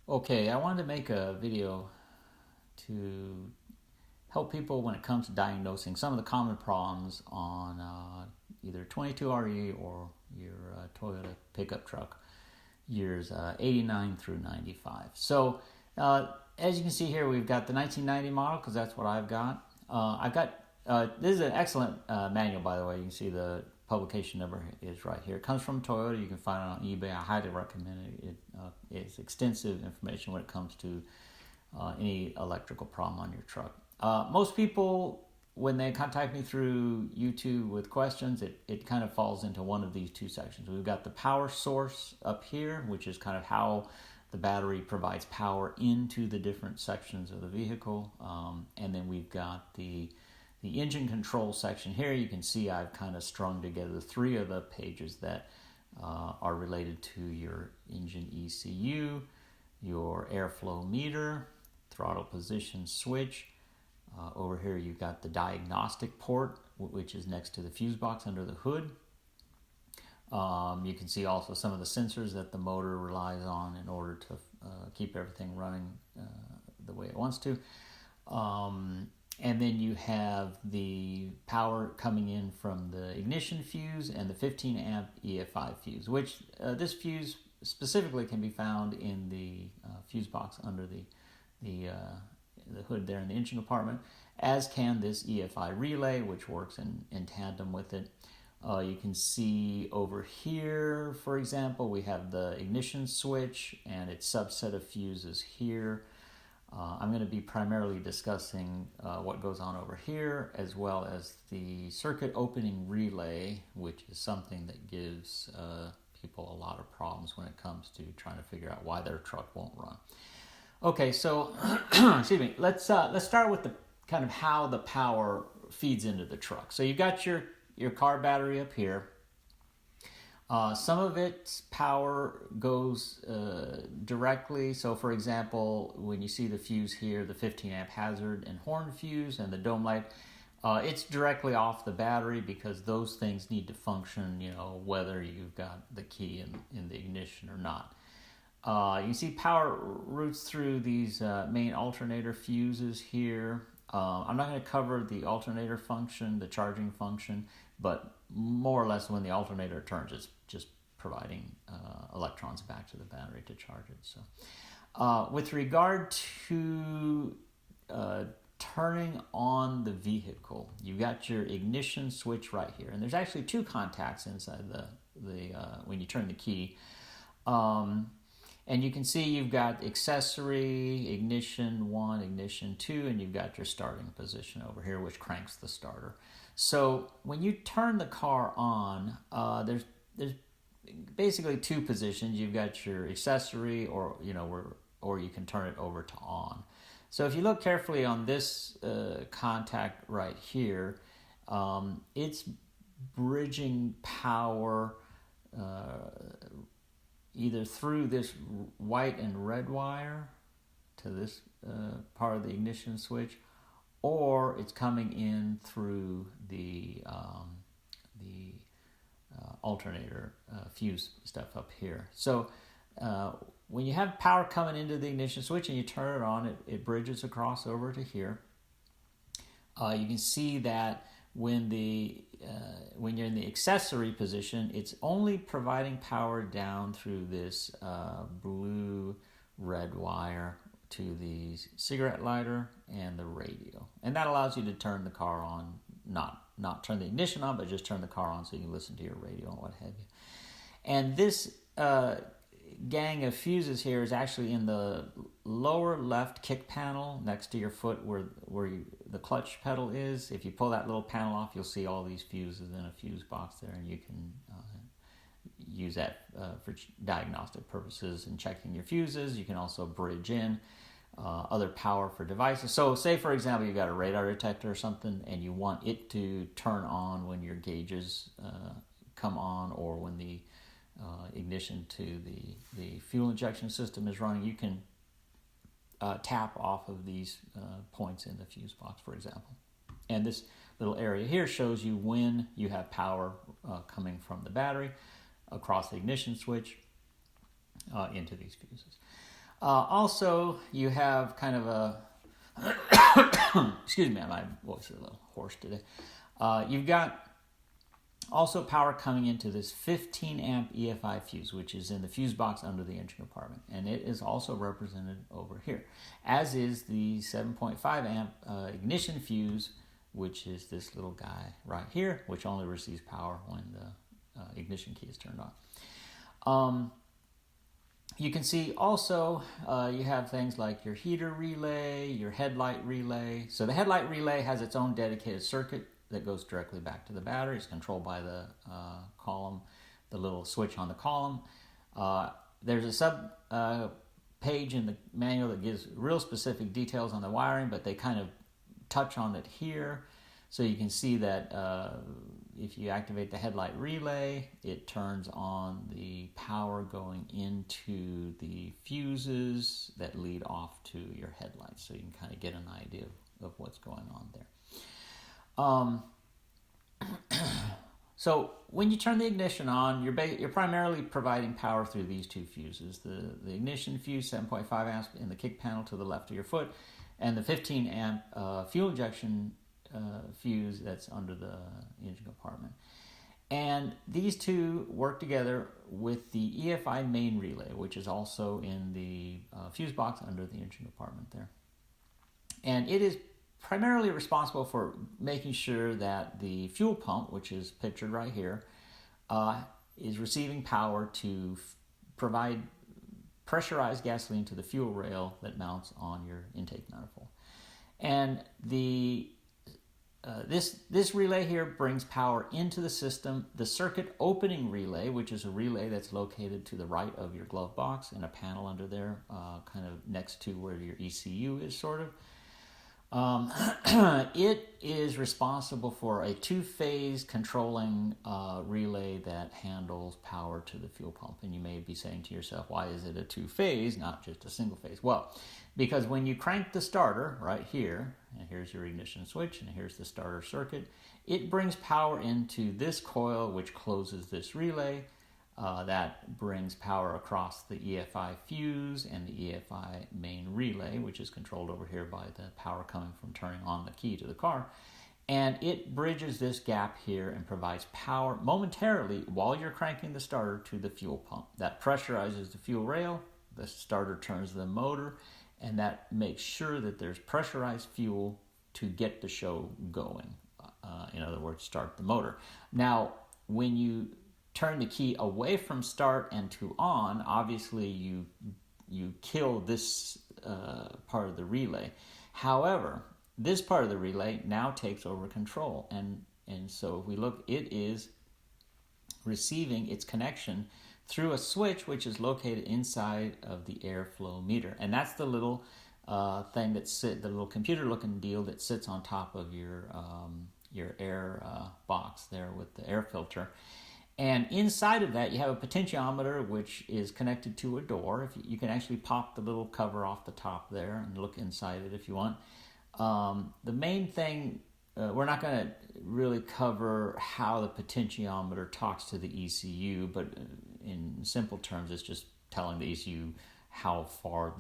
Okay, I wanted to make a video to help people when it comes to diagnosing some of the common problems on either 22RE or your Toyota pickup truck years 89 through 95. So, as you can see here, we've got the 1990 model because that's what I've got. This is an excellent manual, by the way. You can see the publication number is right here. It comes from Toyota. You can find it on eBay. I highly recommend it. It's extensive information when it comes to any electrical problem on your truck. Most people, when they contact me through YouTube with questions, it kind of falls into one of these two sections. We've got the power source up here, which is kind of how the battery provides power into the different sections of the vehicle. And then we've got the engine control section here. You can see I've kind of strung together three of the pages that are related to your engine ECU, your airflow meter, throttle position switch. Over here you've got the diagnostic port, which is next to the fuse box under the hood. You can see also some of the sensors that the motor relies on in order to keep everything running the way it wants to. And then you have the power coming in from the ignition fuse and the 15 amp EFI fuse, which this fuse specifically can be found in the fuse box under the hood there in the engine compartment, as can this EFI relay, which works in tandem with it. You can see over here, for example, we have the ignition switch and its subset of fuses here. I'm going to be primarily discussing what goes on over here, as well as the circuit opening relay, which is something that gives people a lot of problems when it comes to trying to figure out why their truck won't run. Okay, so excuse me. Let's start with the kind of how the power feeds into the truck. So you've got your car battery up here. Some of its power goes directly. So, for example, when you see the fuse here, the 15 amp hazard and horn fuse and the dome light, it's directly off the battery because those things need to function, whether you've got the key in the ignition or not. You can see power routes through these main alternator fuses here. I'm not going to cover the alternator function, the charging function, but more or less when the alternator turns, it's just providing electrons back to the battery to charge it. So, with regard to turning on the vehicle, you've got your ignition switch right here, and there's actually two contacts inside the when you turn the key. And you can see you've got accessory, ignition 1, ignition 2, and you've got your starting position over here, which cranks the starter. So when you turn the car on, there's basically two positions. You've got your accessory, or you can turn it over to on. So if you look carefully on this contact right here, it's bridging power either through this white and red wire to this part of the ignition switch, or it's coming in through the alternator fuse stuff up here. So when you have power coming into the ignition switch and you turn it on, it bridges across over to here. You can see that when you're in the accessory position, it's only providing power down through this blue-red wire to the cigarette lighter and the radio, and that allows you to turn the car on, not turn the ignition on, but just turn the car on so you can listen to your radio and what have you. And this gang of fuses here is actually in the lower left kick panel next to your foot where the clutch pedal is. If you pull that little panel off, you'll see all these fuses in a fuse box there, and you can use that for diagnostic purposes and checking your fuses. You can also bridge in other power for devices. So say, for example, you've got a radar detector or something and you want it to turn on when your gauges come on, or when the ignition to the fuel injection system is running. You can tap off of these points in the fuse box, for example. And this little area here shows you when you have power coming from the battery across the ignition switch into these fuses. Also, you have kind of a excuse me, my voice is a little hoarse today. You've got also power coming into this 15 amp EFI fuse, which is in the fuse box under the engine compartment, and it is also represented over here, as is the 7.5 amp ignition fuse, which is this little guy right here, which only receives power when the ignition key is turned on. You can see also you have things like your heater relay, your headlight relay. So the headlight relay has its own dedicated circuit that goes directly back to the battery. It's controlled by the column, the little switch on the column. There's a sub page in the manual that gives real specific details on the wiring, but they kind of touch on it here. So you can see that if you activate the headlight relay, it turns on the power going into the fuses that lead off to your headlights. So you can kind of get an idea of what's going on there. So when you turn the ignition on, you're primarily providing power through these two fuses. The ignition fuse, 7.5 amps in the kick panel to the left of your foot, and the 15 amp fuel injection fuse that's under the engine compartment. And these two work together with the EFI main relay, which is also in the fuse box under the engine compartment there. And it is primarily responsible for making sure that the fuel pump, which is pictured right here, is receiving power to provide pressurized gasoline to the fuel rail that mounts on your intake manifold. And this relay here brings power into the system. The circuit opening relay, which is a relay that's located to the right of your glove box in a panel under there, kind of next to where your ECU is, sort of. It is responsible for a two-phase controlling relay that handles power to the fuel pump. And you may be saying to yourself, why is it a two-phase, not just a single phase? Well, because when you crank the starter right here, and here's your ignition switch, and here's the starter circuit, it brings power into this coil, which closes this relay. That brings power across the EFI fuse and the EFI main relay, which is controlled over here by the power coming from turning on the key to the car. And it bridges this gap here and provides power momentarily while you're cranking the starter to the fuel pump. That pressurizes the fuel rail, the starter turns the motor, and that makes sure that there's pressurized fuel to get the show going. In other words, start the motor. Now, when you turn the key away from start and to on, obviously you kill this part of the relay. However, this part of the relay now takes over control, and so if we look, it is receiving its connection through a switch which is located inside of the airflow meter, and that's the little thing the little computer-looking deal that sits on top of your air box there with the air filter. And inside of that, you have a potentiometer, which is connected to a door. If you can actually pop the little cover off the top there and look inside it if you want. The main thing, we're not going to really cover how the potentiometer talks to the ECU, but in simple terms, it's just telling the ECU how far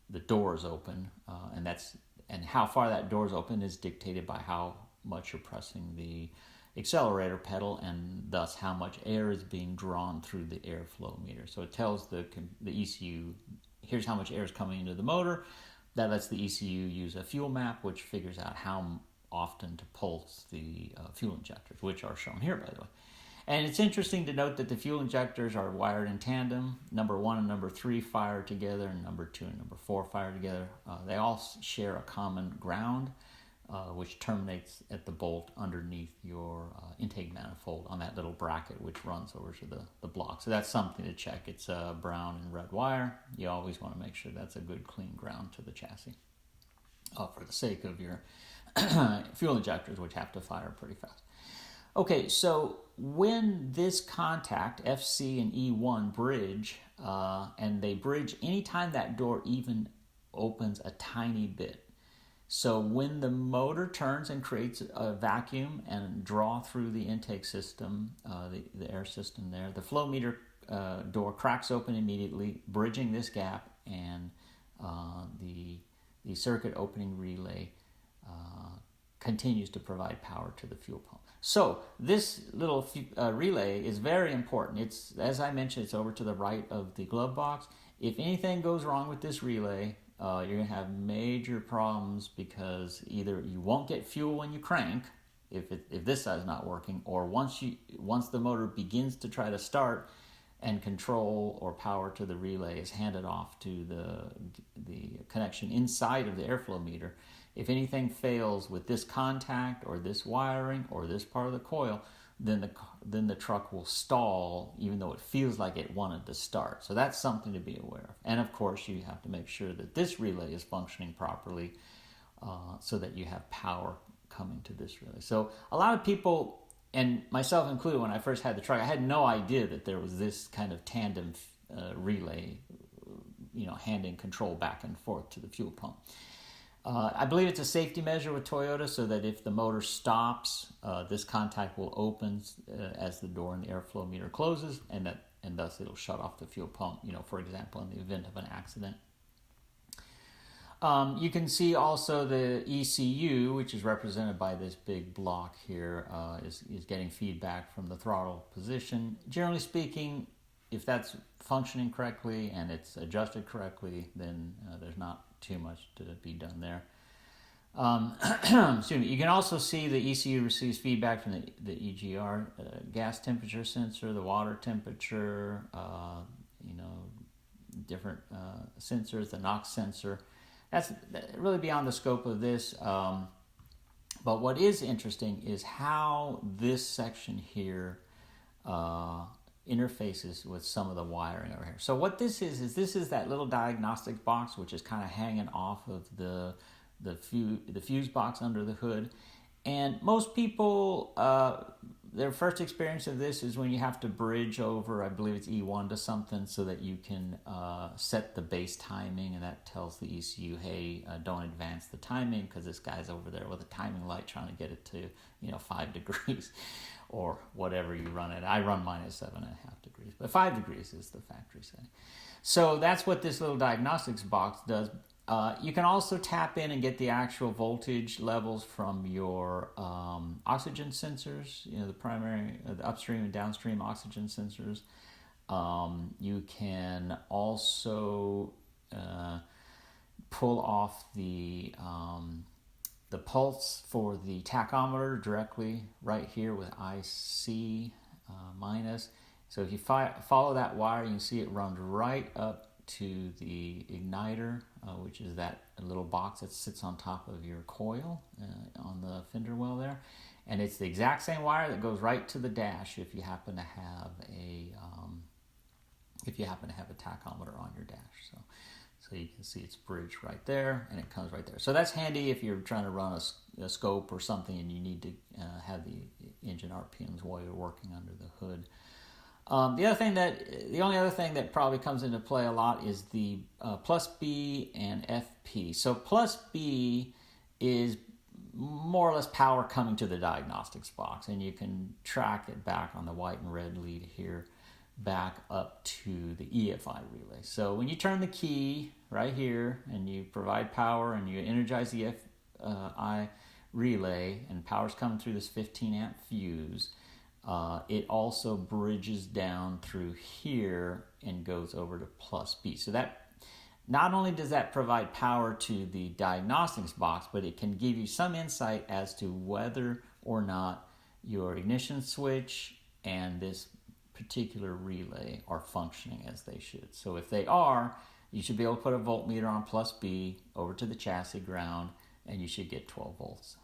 the door is open, and how far that door is open is dictated by how much you're pressing the accelerator pedal, and thus how much air is being drawn through the airflow meter. So it tells the ECU, here's how much air is coming into the motor. That lets the ECU use a fuel map, which figures out how often to pulse the fuel injectors, which are shown here, by the way. And it's interesting to note that the fuel injectors are wired in tandem. Number 1 and number 3 fire together, and number 2 and number 4 fire together. They all share a common ground, which terminates at the bolt underneath your intake manifold on that little bracket which runs over to the block. So that's something to check. It's a brown and red wire. You always want to make sure that's a good clean ground to the chassis for the sake of your fuel injectors, which have to fire pretty fast. Okay, so when this contact, FC and E1 bridge, and they bridge anytime that door even opens a tiny bit. So when the motor turns and creates a vacuum and draw through the intake system, the air system there, the flow meter door cracks open immediately, bridging this gap, and the circuit opening relay continues to provide power to the fuel pump. So this little relay is very important. It's, as I mentioned, it's over to the right of the glove box. If anything goes wrong with this relay, you're going to have major problems, because either you won't get fuel when you crank, if this side's not working, or once the motor begins to try to start and control or power to the relay is handed off to the connection inside of the airflow meter. If anything fails with this contact or this wiring or this part of the coil, then the truck will stall, even though it feels like it wanted to start. So that's something to be aware of. And of course, you have to make sure that this relay is functioning properly, so that you have power coming to this relay. So a lot of people, and myself included, when I first had the truck, I had no idea that there was this kind of tandem relay, handing control back and forth to the fuel pump. I believe it's a safety measure with Toyota, so that if the motor stops, this contact will open as the door in the airflow meter closes, and thus it'll shut off the fuel pump, for example, in the event of an accident. You can see also the ECU, which is represented by this big block here, is getting feedback from the throttle position. Generally speaking, if that's functioning correctly and it's adjusted correctly, then there's not too much to be done there. Excuse me. You can also see the ECU receives feedback from the EGR, gas temperature sensor, the water temperature, different sensors, the NOx sensor. That's really beyond the scope of this. But what is interesting is how this section here interfaces with some of the wiring over here. So what this is that little diagnostics box, which is kind of hanging off of the fuse box under the hood. And most people, their first experience of this is when you have to bridge over, I believe it's E1 to something, so that you can set the base timing, and that tells the ECU, hey, don't advance the timing, because this guy's over there with a timing light trying to get it to 5 degrees or whatever you run it. I run mine at 7.5 degrees, but 5 degrees is the factory setting. So that's what this little diagnostics box does. You can also tap in and get the actual voltage levels from your oxygen sensors, the primary, the upstream and downstream oxygen sensors. You can also pull off the pulse for the tachometer directly right here with IC minus. So if you follow that wire, you can see it runs right up to the igniter, which is that little box that sits on top of your coil on the fender well there, and it's the exact same wire that goes right to the dash if you happen to have a tachometer on your dash. So you can see it's bridged right there, and it comes right there. So that's handy if you're trying to run a scope or something and you need to have the engine RPMs while you're working under the hood. The only other thing that probably comes into play a lot is the plus B and FP. So plus B is more or less power coming to the diagnostics box, and you can track it back on the white and red lead here back up to the EFI relay. So when you turn the key right here and you provide power and you energize the EFI relay, and power's coming through this 15 amp fuse, it also bridges down through here and goes over to plus B. So that not only does that provide power to the diagnostics box, but it can give you some insight as to whether or not your ignition switch and this particular relay are functioning as they should. So if they are, you should be able to put a voltmeter on plus B over to the chassis ground, and you should get 12 volts.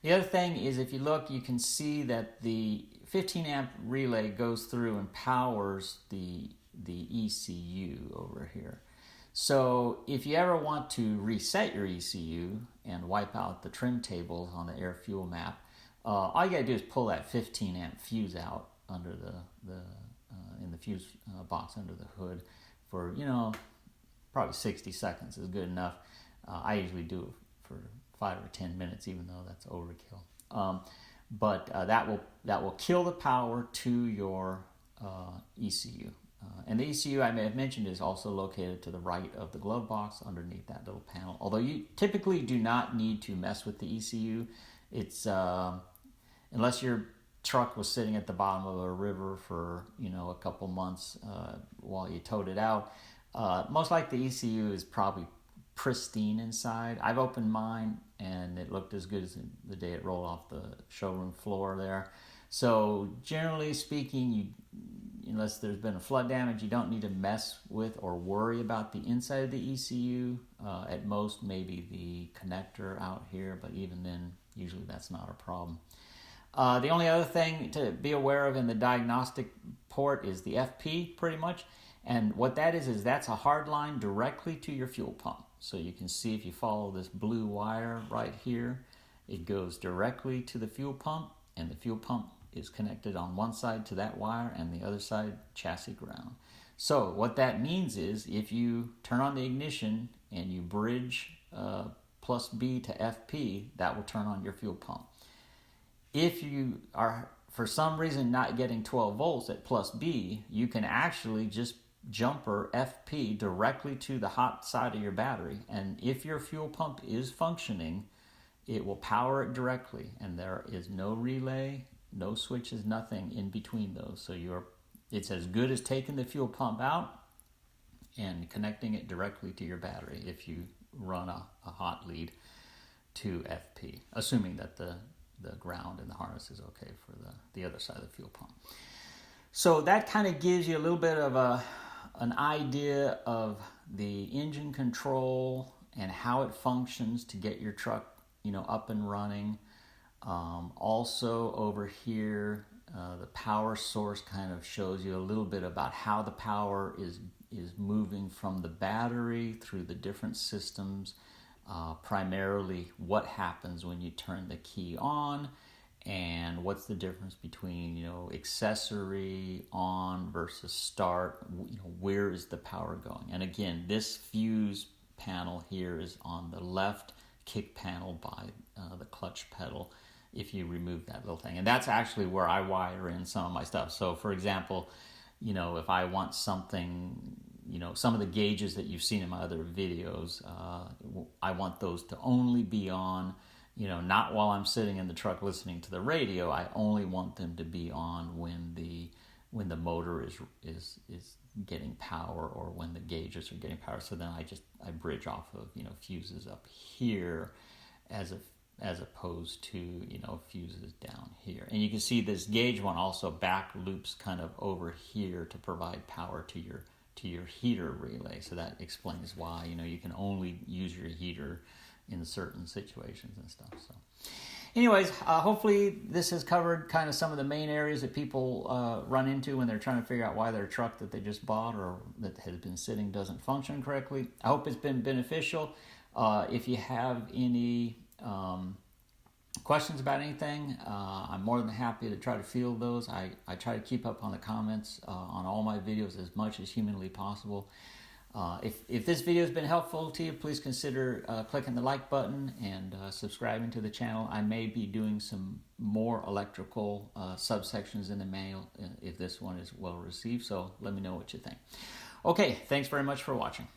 The other thing is, if you look, you can see that the 15 amp relay goes through and powers the ECU over here. So if you ever want to reset your ECU and wipe out the trim tables on the air fuel map, all you gotta do is pull that 15 amp fuse out under in the fuse box under the hood for probably 60 seconds is good enough. I usually do it for 5 or 10 minutes, even though that's overkill. But that will kill the power to your ECU. And the ECU, I may have mentioned, is also located to the right of the glove box underneath that little panel. Although you typically do not need to mess with the ECU. It's unless your truck was sitting at the bottom of a river for a couple months while you towed it out. Most likely the ECU is probably pristine inside. I've opened mine and it looked as good as the day it rolled off the showroom floor there. So generally speaking, unless there's been a flood damage, you don't need to mess with or worry about the inside of the ECU. At most, maybe the connector out here, but even then, usually that's not a problem. The only other thing to be aware of in the diagnostic port is the FP, pretty much. And what that is that's a hard line directly to your fuel pump. So you can see if you follow this blue wire right here, it goes directly to the fuel pump, and the fuel pump is connected on one side to that wire and the other side chassis ground. So what that means is if you turn on the ignition and you bridge plus B to FP, that will turn on your fuel pump. If you are for some reason not getting 12 volts at plus B, you can actually just jumper FP directly to the hot side of your battery, and if your fuel pump is functioning, it will power it directly, and there is no relay, no switches, nothing in between those. So it's as good as taking the fuel pump out and connecting it directly to your battery if you run a hot lead to FP, assuming that the ground and the harness is okay for the other side of the fuel pump. So that kind of gives you a little bit of an idea of the engine control and how it functions to get your truck up and running. Also over here, the power source kind of shows you a little bit about how the power is moving from the battery through the different systems, primarily what happens when you turn the key on, and what's the difference between accessory on versus start. Where is the power going? And again, this fuse panel here is on the left kick panel by the clutch pedal if you remove that little thing. And that's actually where I wire in some of my stuff. So for example, if I want something, some of the gauges that you've seen in my other videos, I want those to only be on, not while I'm sitting in the truck listening to the radio. I only want them to be on when the motor is getting power, or when the gauges are getting power. So then I bridge off of fuses up here as opposed to fuses down here. And you can see this gauge one also back loops kind of over here to provide power to your heater relay. So that explains why you can only use your heater in certain situations and stuff. So anyways, hopefully this has covered kind of some of the main areas that people run into when they're trying to figure out why their truck that they just bought or that has been sitting doesn't function correctly. I hope it's been beneficial. If you have any questions about anything, I'm more than happy to try to field those. I try to keep up on the comments on all my videos as much as humanly possible. If this video has been helpful to you, please consider clicking the like button and subscribing to the channel. I may be doing some more electrical subsections in the manual if this one is well received, so let me know what you think. Okay, thanks very much for watching.